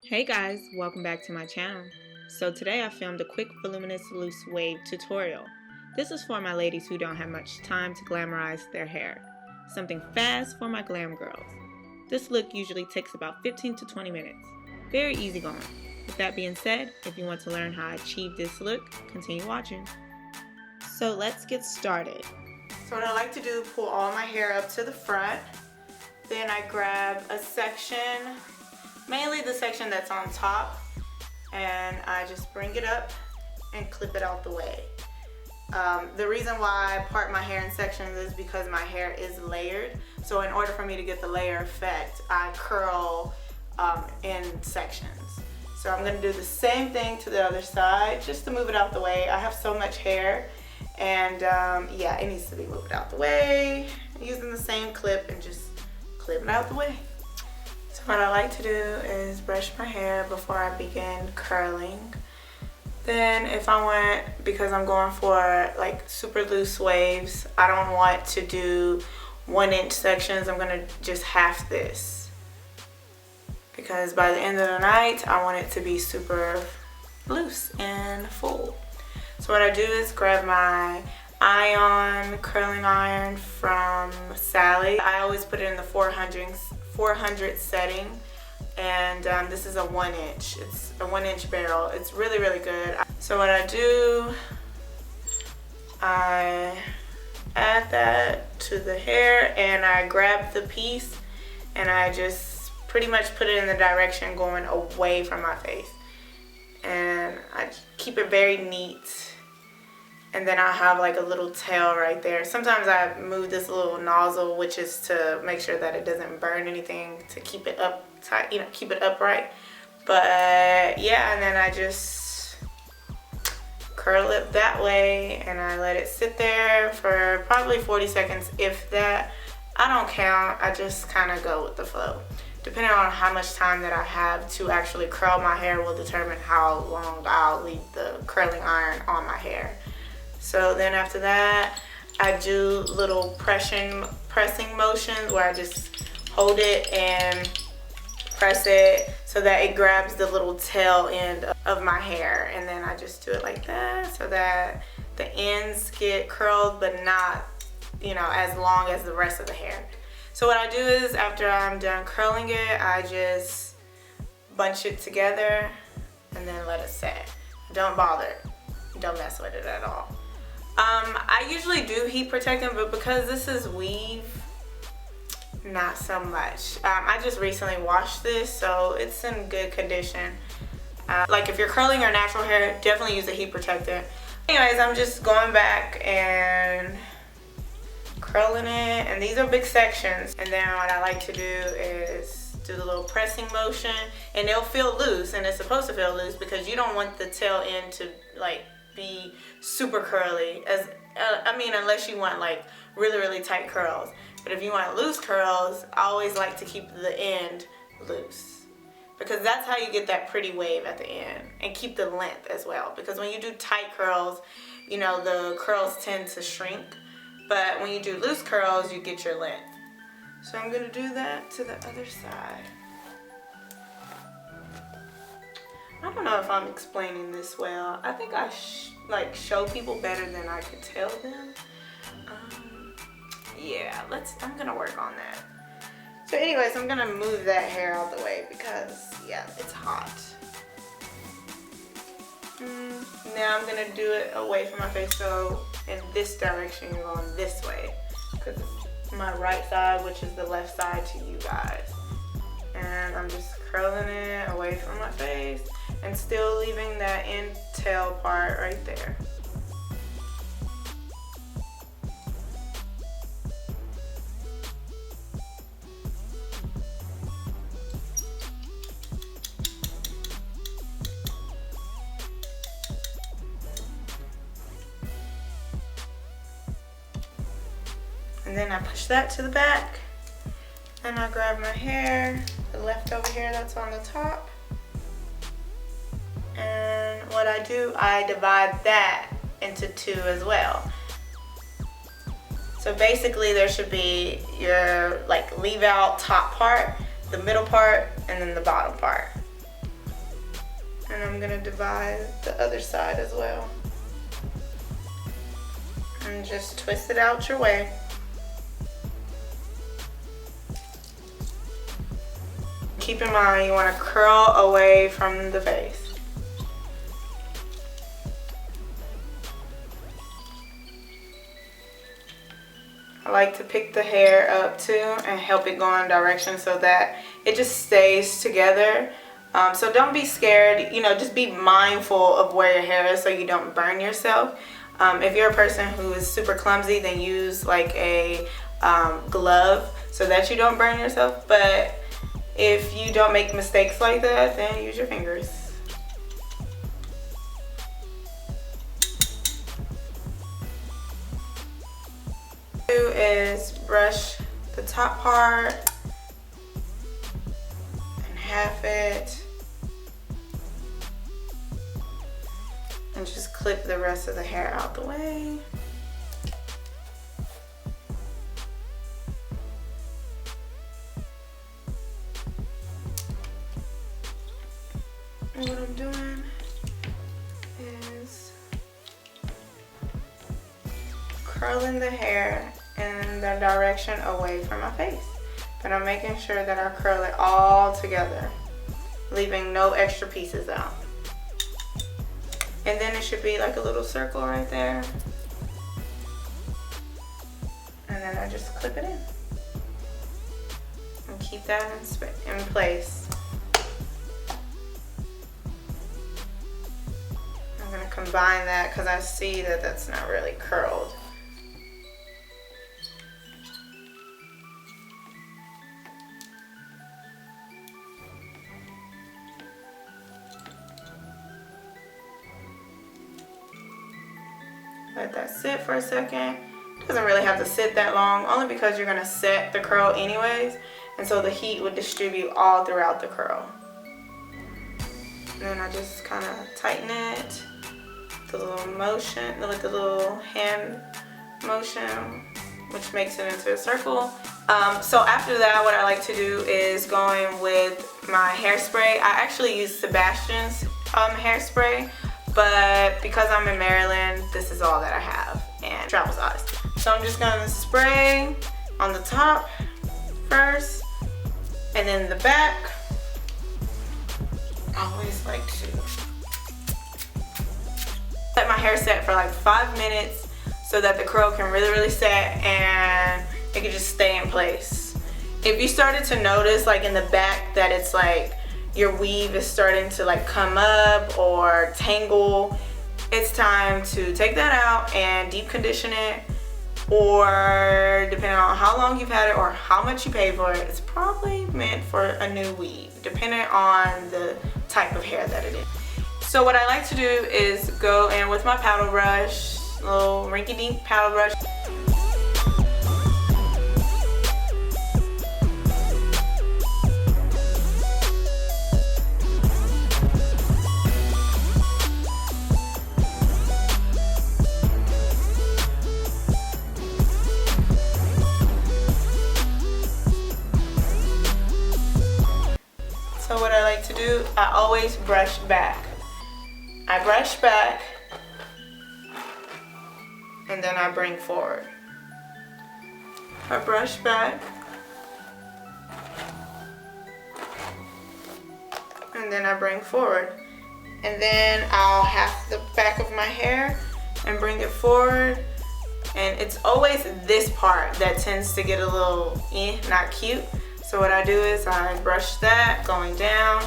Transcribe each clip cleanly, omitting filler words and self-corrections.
Hey guys, welcome back to my channel. So today I filmed a quick voluminous loose wave tutorial. This is for my ladies who don't have much time to glamorize their hair. Something fast for my glam girls. This look usually takes about 15 to 20 minutes. Very easy going. With that being said, if you want to learn how I achieve this look, continue watching. So let's get started. So what I like to do is pull all my hair up to the front. Then I grab a section, mainly the section that's on top, and I just bring it up and clip it out the way. The reason why I part my hair in sections is because my hair is layered. So in order for me to get the layer effect, I curl in sections. So I'm gonna do the same thing to the other side just to move it out the way. I have so much hair and yeah, it needs to be moved out the way. Using the same clip and just clip it out the way. So what I like to do is brush my hair before I begin curling. Then if I want, because I'm going for like super loose waves, I don't want to do 1-inch sections. I'm gonna just half this. Because by the end of the night, I want it to be super loose and full. So what I do is grab my curling iron from Sally. I always put it in the 400 setting, and this is a 1-inch. It's a 1-inch barrel. It's really, really good. So what I do, I add that to the hair and I grab the piece and I just pretty much put it in the direction going away from my face. And I keep it very neat. And then I have like a little tail right there. Sometimes I move this little nozzle, which is to make sure that it doesn't burn anything, to keep it up tight, you know, keep it upright. But yeah, and then I just curl it that way and I let it sit there for probably 40 seconds, if that. I don't count, I just kind of go with the flow. Depending on how much time that I have to actually curl my hair will determine how long I'll leave the curling iron on my hair. So then after that, I do little pressing motions where I just hold it and press it so that it grabs the little tail end of my hair. And then I just do it like that so that the ends get curled but not, you know, as long as the rest of the hair. So what I do is after I'm done curling it, I just bunch it together and then let it set. Don't bother. Don't mess with it at all. I usually do heat protectant, but because this is weave, not so much. I just recently washed this, so it's in good condition. Like if you're curling your natural hair, definitely use a heat protectant. Anyways, I'm just going back and curling it, and these are big sections. And then what I like to do is do the little pressing motion, and it'll feel loose, and it's supposed to feel loose because you don't want the tail end to like be super curly, as I mean, unless you want like really, really tight curls. But if you want loose curls, I always like to keep the end loose, because that's how you get that pretty wave at the end, and keep the length as well, because when you do tight curls, you know, the curls tend to shrink, but when you do loose curls, you get your length. So I'm gonna do that to the other side. I don't know if I'm explaining this well. I think I like show people better than I could tell them. Yeah, I'm gonna work on that. So anyways, I'm gonna move that hair out the way because yeah, it's hot. Now I'm gonna do it away from my face. So in this direction, you're going this way, because it's my right side, which is the left side to you guys. And I'm just curling it away from my face and still leaving that end tail part right there. And then I push that to the back, and I grab my hair, the leftover hair that's on the top, and what I do, I divide that into 2 as well. So basically there should be your like leave out top part, the middle part, and then the bottom part. And I'm gonna divide the other side as well. And just twist it out your way. Keep in mind, you want to curl away from the face. I like to pick the hair up too and help it go in direction so that it just stays together. So don't be scared, you know, just be mindful of where your hair is so you don't burn yourself. If you're a person who is super clumsy, then use like a glove so that you don't burn yourself. But if you don't make mistakes like that, then use your fingers. Do is brush the top part and half it, and just clip the rest of the hair out the way. And what I'm doing is curling the hair in the direction away from my face. But I'm making sure that I curl it all together, leaving no extra pieces out. And then it should be like a little circle right there. And then I just clip it in. And keep that in place. I'm gonna combine that because I see that that's not really curled. Let that sit for a second. Doesn't really have to sit that long, only because you're gonna set the curl anyways, and so the heat would distribute all throughout the curl. And then I just kind of tighten it, the little motion, like the little hand motion, which makes it into a circle. So after that, what I like to do is go in with my hairspray. I actually use Sebastian's hairspray, but because I'm in Maryland, this is all that I have and travel size. So I'm just gonna spray on the top first, and then the back. I always like to let my hair set for like 5 minutes so that the curl can really set and it can just stay in place. If you started to notice like in the back that it's like your weave is starting to like come up or tangle, it's time to take that out and deep condition it, or depending on how long you've had it or how much you pay for it, it's probably meant for a new weave, depending on the type of hair that it is. So what I like to do is go in with my paddle brush, little rinky-dink paddle brush. So what I like to do, I always brush back. I brush back and then I bring forward. I brush back and then I bring forward. And then I'll half the back of my hair and bring it forward. And it's always this part that tends to get a little not cute. So what I do is I brush that going down,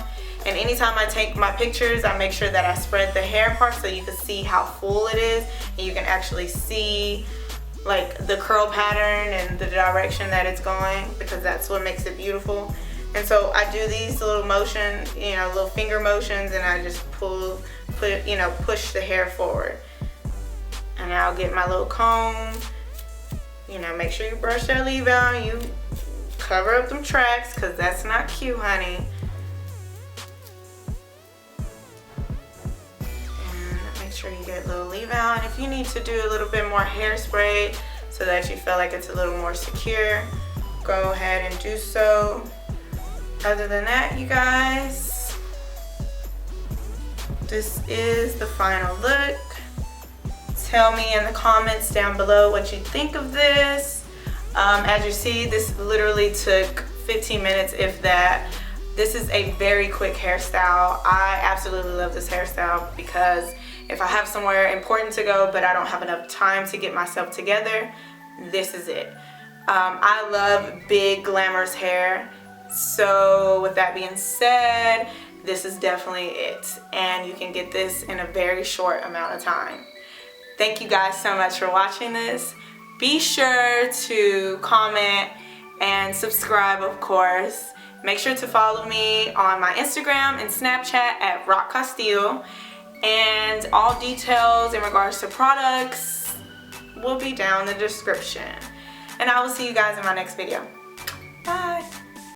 and anytime I take my pictures, I make sure that I spread the hair part so you can see how full it is, and you can actually see like the curl pattern and the direction that it's going, because that's what makes it beautiful. And so I do these little motions, you know, little finger motions, and I just push the hair forward. And I'll get my little comb, you know, make sure you brush that leave out, you cover up them tracks, because that's not cute, honey. And make sure you get a little leave out. And if you need to do a little bit more hairspray so that you feel like it's a little more secure, go ahead and do so. Other than that, you guys, this is the final look. Tell me in the comments down below what you think of this. As you see, this literally took 15 minutes, if that. This is a very quick hairstyle. I absolutely love this hairstyle because if I have somewhere important to go but I don't have enough time to get myself together, this is it. I love big glamorous hair, so with that being said, this is definitely it, and you can get this in a very short amount of time. Thank you guys so much for watching this. Be sure to comment and subscribe, of course. Make sure to follow me on my Instagram and Snapchat at Rock Castile, and all details in regards to products will be down in the description. And I will see you guys in my next video.